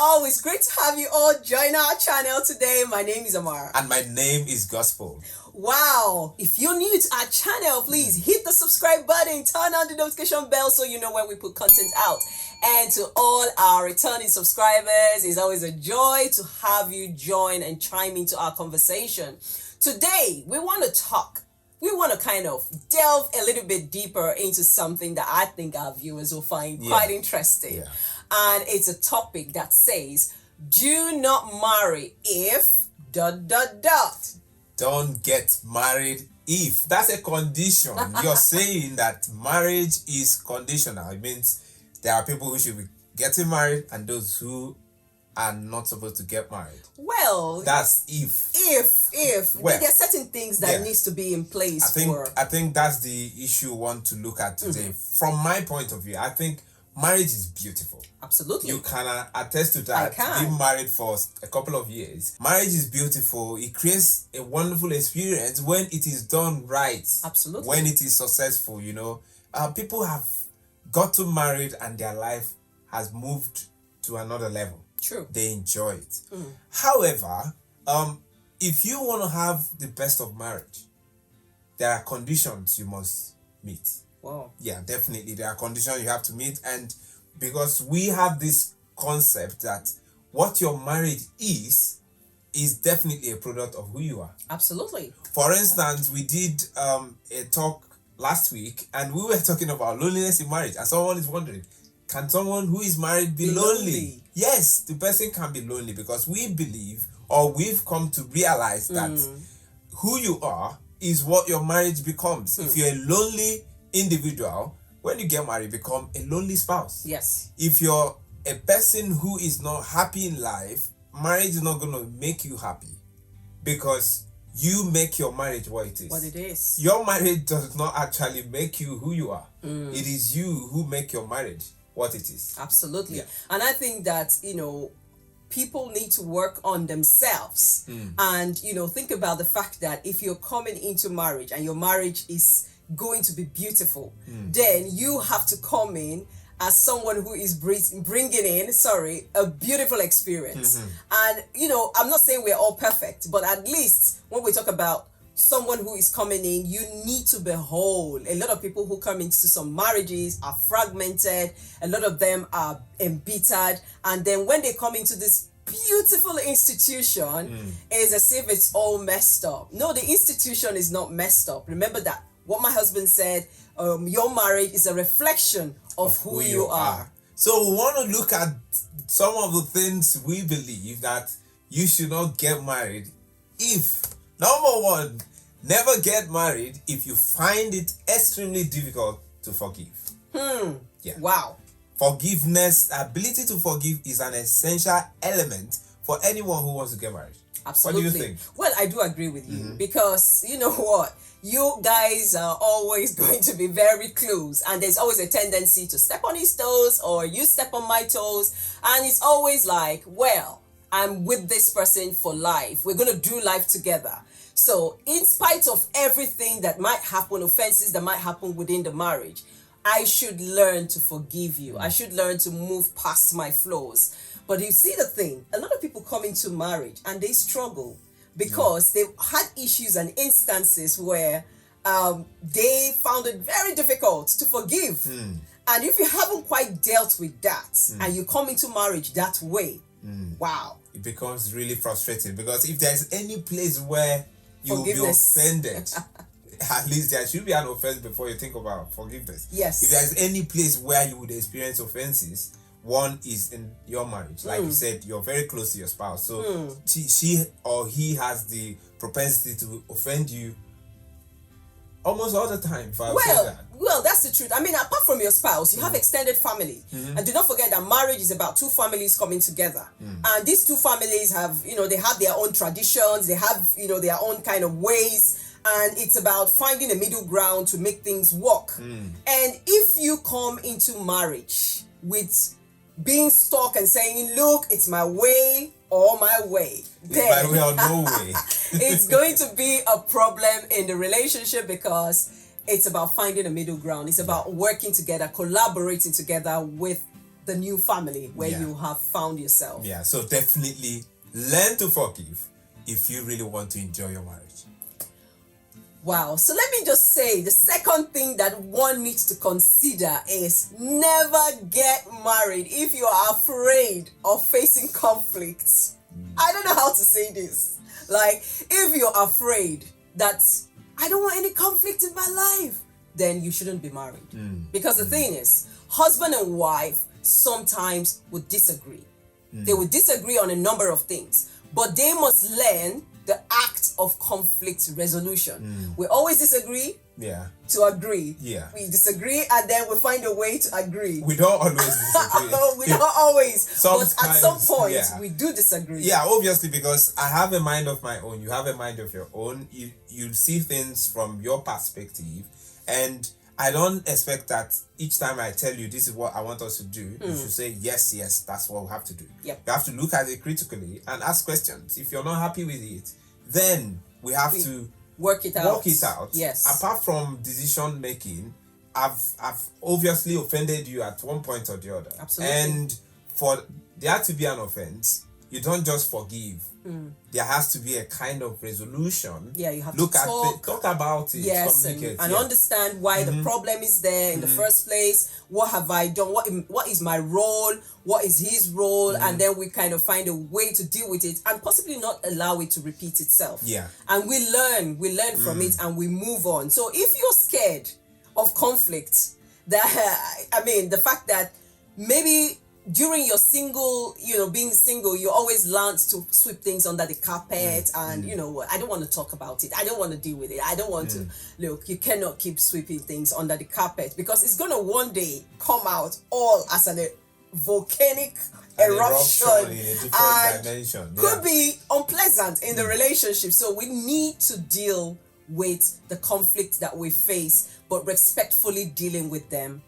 always great to have you all join our channel today. My name is Amara. And my name is Gospel. Wow. If you're new to our channel, please hit the subscribe button, turn on the notification bell so you know when we put content out. And to all our returning subscribers, it's always a joy to have you join and chime into our conversation. Today, we want to kind of delve a little bit deeper into something that I think our viewers will find quite interesting. Yeah. And it's a topic that says, do not marry if ... Don't get married if. That's a condition. You're saying that marriage is conditional. It means there are people who should be getting married and those who are not supposed to get married. Well, that's if. Well, there are certain things that needs to be in place. I think that's the issue we want to look at today. From my point of view, I think marriage is beautiful. Absolutely. You can attest to that. I can. Being married for a couple of years. Marriage is beautiful. It creates a wonderful experience when it is done right. Absolutely. When it is successful, people have got to married and their life has moved to another level. True. They enjoy it. However, if you want to have the best of marriage, there are conditions you must meet. Wow. Yeah, definitely. There are conditions you have to meet. And because we have this concept that what your marriage is definitely a product of who you are. Absolutely. For instance, we did a talk last week and we were talking about loneliness in marriage. And someone is wondering, can someone who is married be lonely? Yes, the person can be lonely because we believe or we've come to realize that who you are is what your marriage becomes. If you're a lonely individual, when you get married, become a lonely spouse. Yes. If you're a person who is not happy in life, marriage is not going to make you happy because you make your marriage what it is. What it is. Your marriage does not actually make you who you are. It is you who make your marriage what it is. Absolutely. Yeah. And I think that, people need to work on themselves and, think about the fact that if you're coming into marriage and your marriage is going to be beautiful, then you have to come in as someone who is bringing in, a beautiful experience. And, I'm not saying we're all perfect, but at least when we talk about someone who is coming in, you need to behold. A lot of people who come into some marriages are fragmented. A lot of them are embittered. And then when they come into this beautiful institution, it's as if it's all messed up. No, the institution is not messed up. Remember that. What my husband said, your marriage is a reflection of who you are. So we want to look at some of the things we believe that you should not get married if. Number one, never get married if you find it extremely difficult to forgive. Yeah. Wow. Forgiveness, ability to forgive is an essential element for anyone who wants to get married. Absolutely. What do you think? Well, I do agree with you because you know what? You guys are always going to be very close and there's always a tendency to step on his toes or you step on my toes. And it's always like, well, I'm with this person for life. We're going to do life together. So in spite of everything that might happen, offenses that might happen within the marriage, I should learn to forgive you. I should learn to move past my flaws. But you see the thing, a lot of people come into marriage and they struggle because they've had issues and instances where they found it very difficult to forgive. And if you haven't quite dealt with that and you come into marriage that way, wow. It becomes really frustrating because if there's any place where you will be offended, at least there should be an offense before you think about forgiveness. Yes. If there's any place where you would experience offenses, one is in your marriage. Like you said, you're very close to your spouse. So she or he has the propensity to offend you almost all the time. If I say that. Well, that's the truth. I mean, apart from your spouse, you have extended family. And do not forget that marriage is about two families coming together. And these two families have, they have their own traditions. They have, their own kind of ways. And it's about finding a middle ground to make things work. And if you come into marriage with being stuck and saying, look, it's my way or my way, then my way or no way. It's going to be a problem in the relationship because it's about finding a middle ground. It's about working together, collaborating together with the new family where you have found yourself. Yeah, so definitely learn to forgive if you really want to enjoy your marriage. Wow. So let me just say the second thing that one needs to consider is never get married if you are afraid of facing conflicts. I don't know how to say this. Like, if you're afraid that I don't want any conflict in my life, then you shouldn't be married. Because the thing is, husband and wife sometimes would disagree. They would disagree on a number of things, but they must learn the act of conflict resolution. We always disagree to agree. We disagree and then we find a way to agree. We don't always disagree. We don't always, but at some point yeah. we do disagree. Yeah, obviously, because I have a mind of my own, you have a mind of your own. You see things from your perspective, and I don't expect that each time I tell you this is what I want us to do, you should say yes, that's what we have to do. Yep. You have to look at it critically and ask questions. If you're not happy with it, then we have to work it out. Yes. Apart from decision making, I've obviously offended you at one point or the other. Absolutely. And for there to be an offense, you don't just forgive. There has to be a kind of resolution. Yeah, you have to talk about it. Yes, and understand why the problem is there in the first place. What have I done? What is my role? What is his role? And then we kind of find a way to deal with it and possibly not allow it to repeat itself. Yeah. And we learn from it and we move on. So if you're scared of conflict, the fact that maybe during your being single, you always learn to sweep things under the carpet and, I don't want to talk about it. I don't want to deal with it. I don't want to, look, you cannot keep sweeping things under the carpet because it's going to one day come out all as a volcanic eruption in a different dimension. Could be unpleasant in the relationship. So we need to deal with the conflicts that we face, but respectfully dealing with them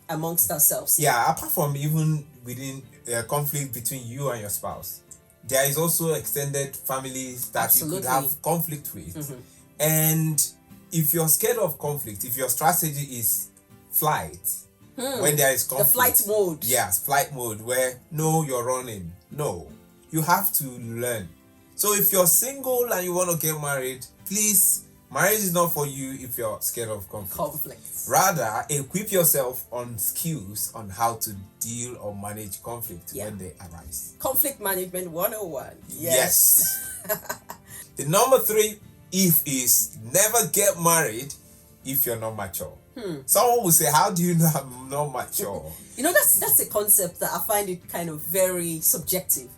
amongst ourselves. Yeah, apart from even within conflict between you and your spouse, there is also extended families that you could have conflict with. And if you're scared of conflict, if your strategy is flight, when there is conflict, the flight mode. Yes, flight mode where no, you're running. No, you have to learn. So if you're single and you want to get married, please, marriage is not for you if you're scared of conflict. Rather, equip yourself on skills on how to deal or manage conflict when they arise. Conflict management 101. Yes. The number 3 if is never get married if you're not mature. Someone will say, how do you know I'm not mature? That's a concept that I find it kind of very subjective.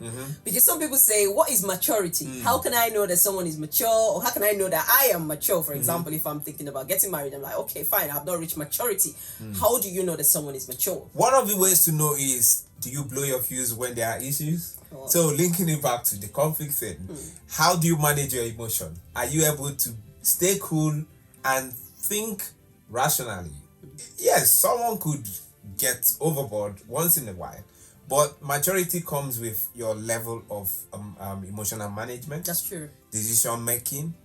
Because some people say, what is maturity? How can I know that someone is mature? Or how can I know that I am mature? For example, if I'm thinking about getting married, I'm like, okay, fine, I've not reached maturity. How do you know that someone is mature? One of the ways to know is, do you blow your fuse when there are issues? So linking it back to the conflict thing, how do you manage your emotion? Are you able to stay cool and think rationally? Yes, someone could get overboard once in a while, but maturity comes with your level of emotional management. That's true. Decision making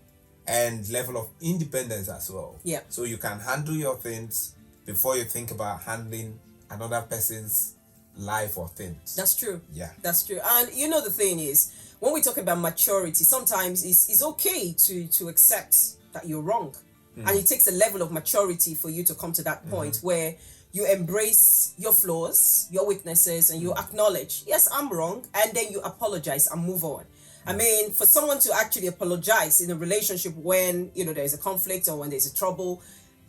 and level of independence as well. Yeah. So you can handle your things before you think about handling another person's life or things. That's true. Yeah. That's true. And the thing is, when we talk about maturity, sometimes it's okay to accept that you're wrong. And it takes a level of maturity for you to come to that point where you embrace your flaws, your weaknesses, and you acknowledge, yes, I'm wrong, and then you apologize and move on. I mean, for someone to actually apologize in a relationship when, there's a conflict or when there's a trouble,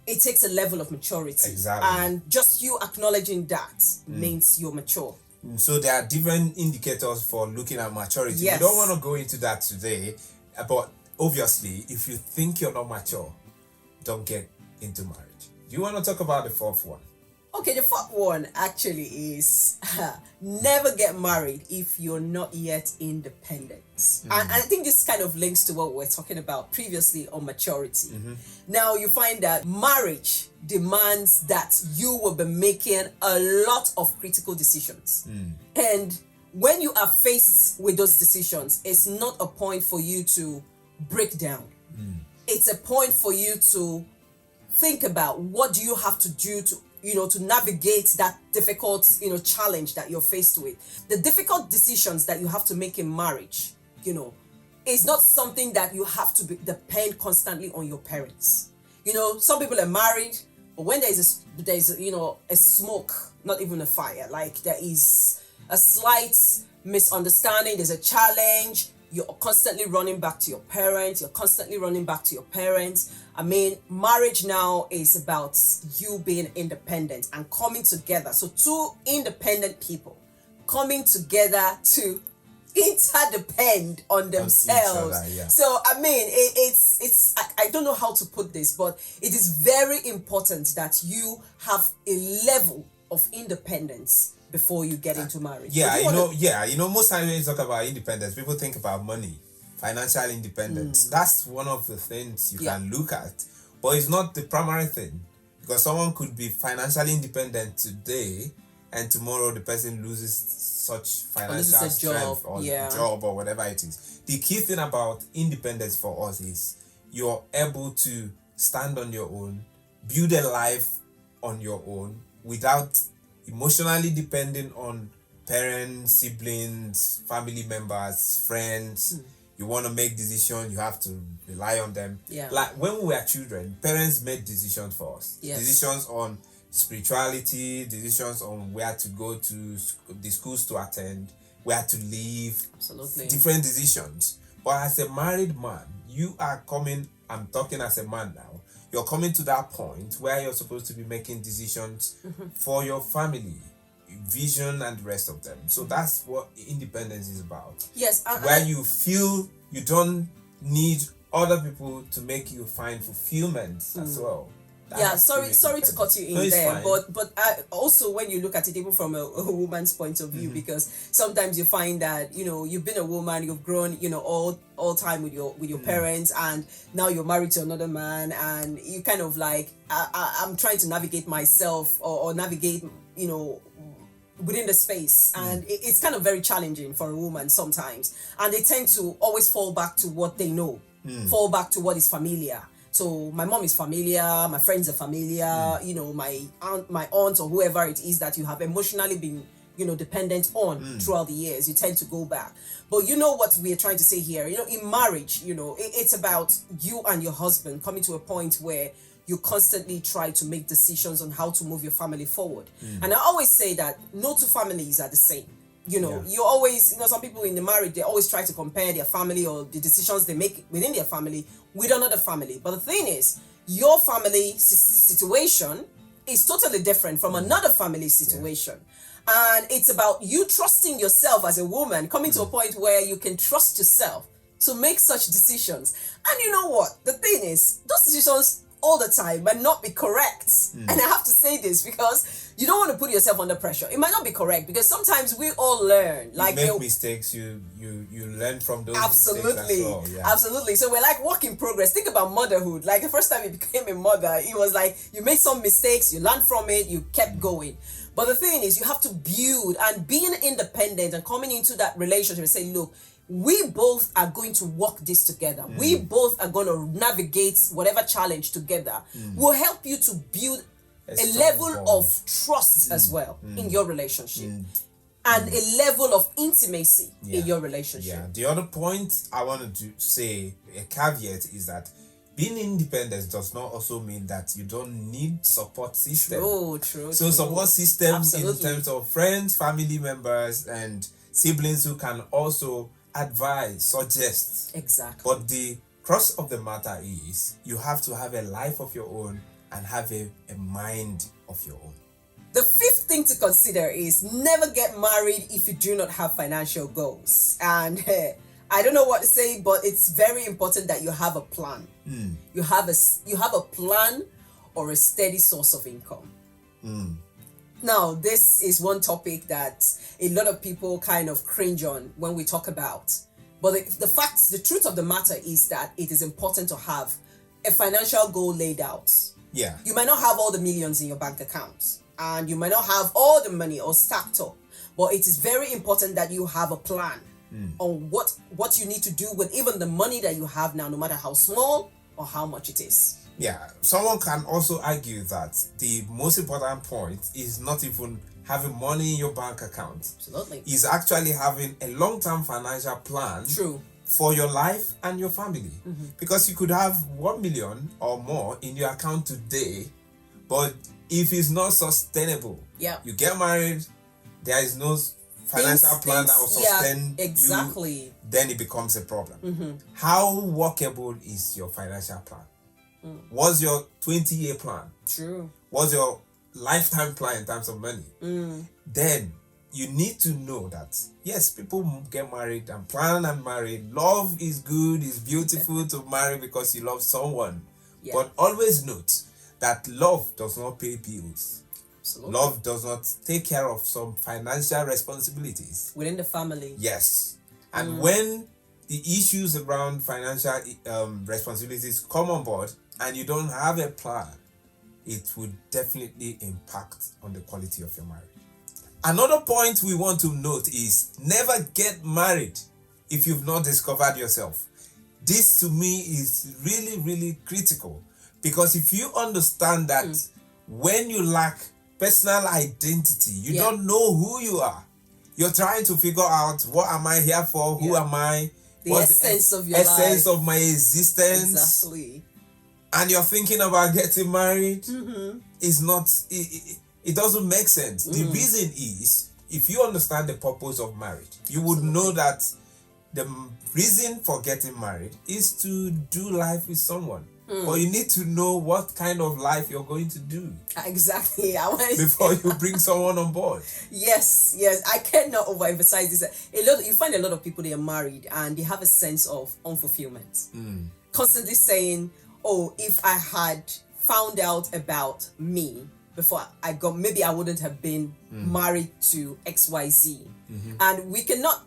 it takes a level of maturity. Exactly. And just you acknowledging that means you're mature. So there are different indicators for looking at maturity. Yes. We don't want to go into that today, but obviously, if you think you're not mature, don't get into marriage. Do you want to talk about the 4th one? Okay, the 4th one actually is never get married if you're not yet independent. And I think this kind of links to what we were talking about previously on maturity. Now you find that marriage demands that you will be making a lot of critical decisions. And when you are faced with those decisions, it's not a point for you to break down. It's a point for you to think about what do you have to do to to navigate that difficult, challenge that you're faced with. The difficult decisions that you have to make in marriage, is not something that you have to depend constantly on your parents. Some people are married, but when there's a smoke, not even a fire, like there is a slight misunderstanding, there's a challenge, you're constantly running back to your parents, I mean, marriage now is about you being independent and coming together. So two independent people coming together to interdepend on themselves. Other, yeah. So I mean, I don't know how to put this, but it is very important that you have a level of independence before you get into marriage. Most times when you talk about independence, people think about money, financial independence. That's one of the things you can look at, but it's not the primary thing, because someone could be financially independent today and tomorrow the person loses such financial strength or job or whatever it is. The key thing about independence for us is you're able to stand on your own, build a life on your own without emotionally depending on parents, siblings, family members, friends. You want to make decisions, you have to rely on them. Like when we were children, parents made decisions for us. Decisions on spirituality, decisions on where to go to, the schools to attend, where to live. Absolutely. Different decisions. But as a married man, you are coming, I'm talking as a man now, you're coming to that point where you're supposed to be making decisions for your family, vision and the rest of them. So that's what independence is about. Yes. Where you feel you don't need other people to make you find fulfillment as well. Sorry to cut you in there, but also when you look at it even from a woman's point of view, because sometimes you find that you've been a woman, you've grown all time with your parents, and now you're married to another man, and you kind of like I'm trying to navigate myself or navigate within the space, and it's kind of very challenging for a woman sometimes, and they tend to always fall back to what they know, fall back to what is familiar. So my mom is familiar, my friends are familiar, my aunt or whoever it is that you have emotionally been, dependent on throughout the years, you tend to go back. But what we are trying to say here, in marriage, it's about you and your husband coming to a point where you constantly try to make decisions on how to move your family forward. And I always say that no two families are the same. You always, some people in the marriage, they always try to compare their family or the decisions they make within their family with another family. But the thing is, your family situation is totally different from another family situation. And it's about you trusting yourself as a woman, coming to a point where you can trust yourself to make such decisions. And you know what? The thing is, those decisions all the time might not be correct. And I have to say this because you don't want to put yourself under pressure. It might not be correct because sometimes we all learn. Like you make mistakes, you learn from those mistakes as well. Absolutely. So we're like work in progress. Think about motherhood. Like the first time you became a mother, it was like you made some mistakes, you learned from it, you kept going. But the thing is, you have to build, and being independent and coming into that relationship and say, look, we both are going to work this together. We both are going to navigate whatever challenge together. Will help you to build a level of trust as well in your relationship. And a level of intimacy in your relationship. The other point I wanted to say, a caveat, is that being independent does not also mean that you don't need support system. True. So support systems in terms of friends, family members, and siblings who can also advise, suggest. Exactly. But the crux of the matter is you have to have a life of your own and have a mind of your own. The fifth thing to consider is never get married if you do not have financial goals. And I don't know what to say, but it's very important that you have a plan. You have a plan or a steady source of income. Now, this is one topic that a lot of people kind of cringe on when we talk about. But the truth of the matter is that it is important to have a financial goal laid out. You might not have all the millions in your bank account, and you might not have all the money or stacked up, but it is very important that you have a plan on what you need to do with even the money that you have now, no matter how small or how much it is. Yeah, someone can also argue that the most important point is not even having money in your bank account. Absolutely. Is actually having a long-term financial plan. True. For your life and your family. Because you could have 1 million or more in your account today, but if it's not sustainable, you get married, there is no financial plan that will sustain you, then it becomes a problem. How workable is your financial plan? What's your 20-year plan? True. What's your lifetime plan in terms of money? Then you need to know that, yes, people get married and plan and marry. Love is good, it's beautiful to marry because you love someone. But always note that love does not pay bills. Absolutely. Love does not take care of some financial responsibilities. Within the family. Yes. And when the issues around financial responsibilities come on board and you don't have a plan, it would definitely impact on the quality of your marriage. Another point we want to note is never get married if you've not discovered yourself. This to me is really, really critical, because if you understand that when you lack personal identity, you don't know who you are. You're trying to figure out, what am I here for? Who am I? What's essence of your essence of my existence? Exactly. And you're thinking about getting married. Is not... It doesn't make sense. The reason is, if you understand the purpose of marriage, you would know that the reason for getting married is to do life with someone. But you need to know what kind of life you're going to do. Exactly. Before you bring someone on board. Yes. I cannot overemphasize this. You find a lot of people, they are married and they have a sense of unfulfillment. Constantly saying, oh, if I had found out about me before I got, maybe I wouldn't have been married to XYZ. And we cannot,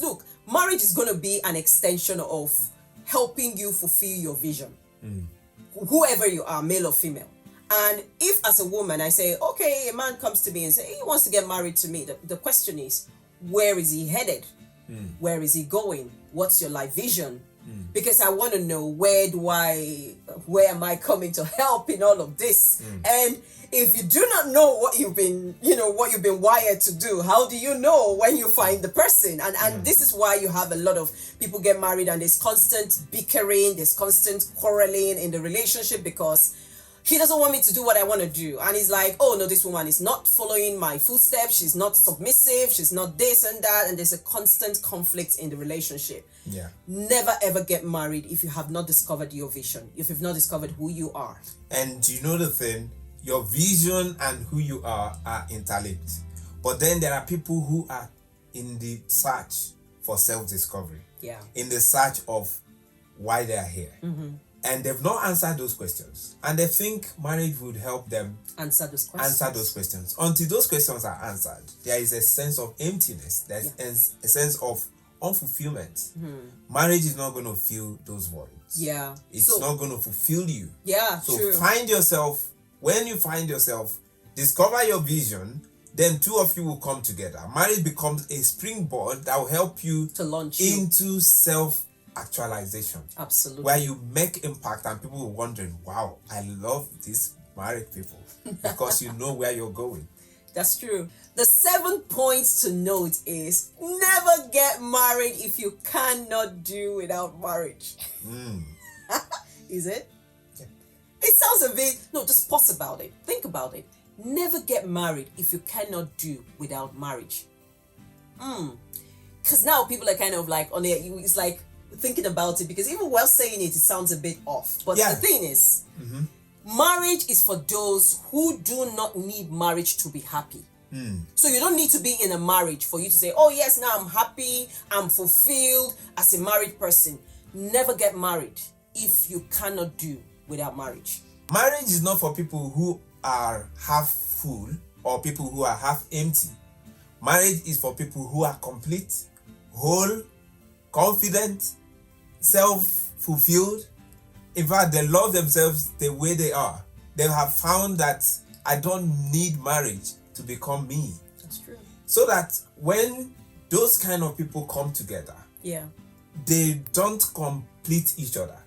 look, marriage is going to be an extension of helping you fulfill your vision. Whoever you are, male or female. And if as a woman I say, okay, a man comes to me and say he wants to get married to me, the question is, where is he headed? Where is he going? What's your life vision? Because I want to know, where am I coming to help in all of this? And if you do not know what you've been wired to do, how do you know when you find the person? And this is why you have a lot of people get married and there's constant bickering, there's constant quarreling in the relationship because he doesn't want me to do what I want to do. And he's like, oh no, this woman is not following my footsteps, she's not submissive, she's not this and that, and there's a constant conflict in the relationship. Never ever get married if you have not discovered your vision, if you've not discovered who you are. And you know the thing, your vision and who you are interlinked. But then there are people who are in the search for self-discovery. In the search of why they are here. And they've not answered those questions. And they think marriage would help them answer those questions. Until those questions are answered, there is a sense of emptiness. There's a sense of unfulfillment. Marriage is not going to fill those voids. It's not going to fulfill you. So true. Find yourself. When you find yourself, discover your vision, then two of you will come together. Marriage becomes a springboard that will help you to launch into self-actualization. Absolutely. Where you make impact and people will wondering, wow, I love these married people. Because you know where you're going. That's true. The 7 points to note is, never get married if you cannot do without marriage. Is it? It sounds a bit... No, just pause about it. Think about it. Never get married if you cannot do without marriage. Because now people are kind of like, it's like thinking about it, because even while saying it, it sounds a bit off. But the thing is, marriage is for those who do not need marriage to be happy. So you don't need to be in a marriage for you to say, oh yes, now I'm happy, I'm fulfilled as a married person. Never get married if you cannot do without marriage. Marriage is not for people who are half full or people who are half empty. Marriage is for people who are complete, whole, confident, self-fulfilled. In fact, they love themselves the way they are. They have found that I don't need marriage to become me. That's true. So that when those kind of people come together, yeah, they don't complete each other.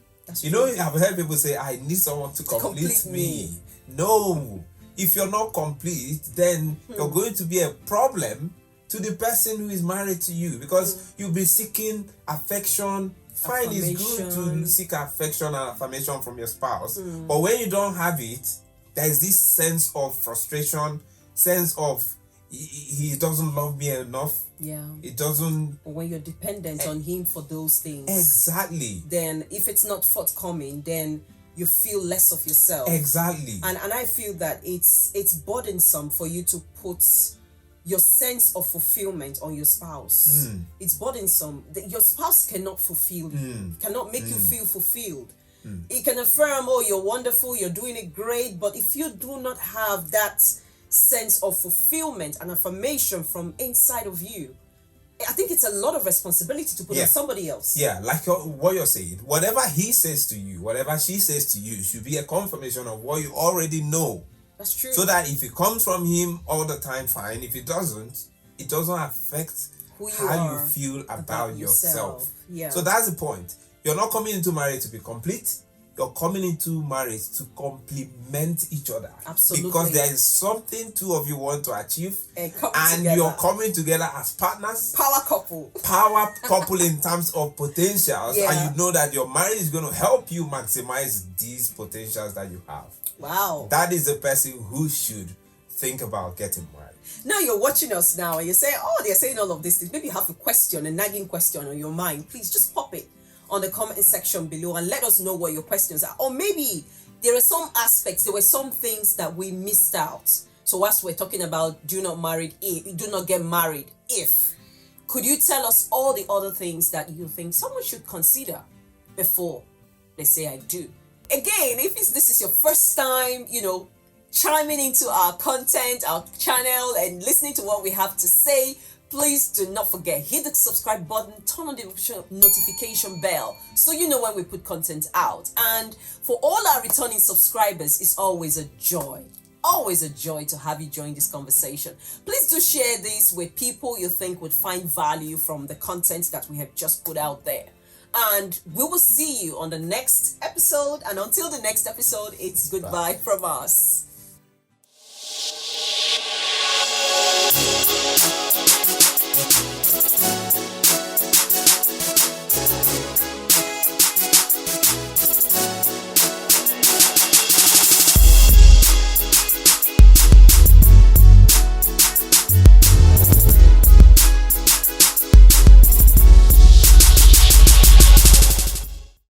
You know, I've heard people say, I need someone to complete me. No. If you're not complete, then you're going to be a problem to the person who is married to you, because you'll be seeking affection. Fine, it's good to seek affection and affirmation from your spouse. But when you don't have it, there's this sense of frustration, sense of he doesn't love me enough. Yeah. It doesn't. Or when you're dependent on him for those things. Exactly. Then if it's not forthcoming, then you feel less of yourself. Exactly. And I feel that it's burdensome for you to put your sense of fulfillment on your spouse. It's burdensome. Your spouse cannot fulfill you, cannot make you feel fulfilled. It can affirm, oh, you're wonderful, you're doing it great, but if you do not have that sense of fulfillment and affirmation from inside of you, I think it's a lot of responsibility to put on somebody else. Yeah, like what you're saying. Whatever he says to you, whatever she says to you, should be a confirmation of what you already know. That's true. So that if it comes from him all the time, fine. If it doesn't affect how you feel about yourself. Yeah. So that's the point. You're not coming into marriage to be complete. You're coming into marriage to complement each other. Absolutely. Because there is something two of you want to achieve. And you're coming together as partners. Power couple. Power couple in terms of potentials. Yeah. And you know that your marriage is going to help you maximize these potentials that you have. Wow. That is the person who should think about getting married. Now you're watching us now and you say, oh, they're saying all of these things. Maybe you have a question, a nagging question on your mind. Please just pop it on the comment section below and let us know what your questions are. Or maybe there are some aspects, there were some things that we missed out. So as we're talking about do not get married if, could you tell us all the other things that you think someone should consider before they say I do? Again, if this is your first time, chiming into our content, our channel, and listening to what we have to say, please do not forget, hit the subscribe button, turn on the notification bell so you know when we put content out. And for all our returning subscribers, it's always a joy to have you join this conversation. Please do share this with people you think would find value from the content that we have just put out there. And we will see you on the next episode. And until the next episode, it's goodbye from us.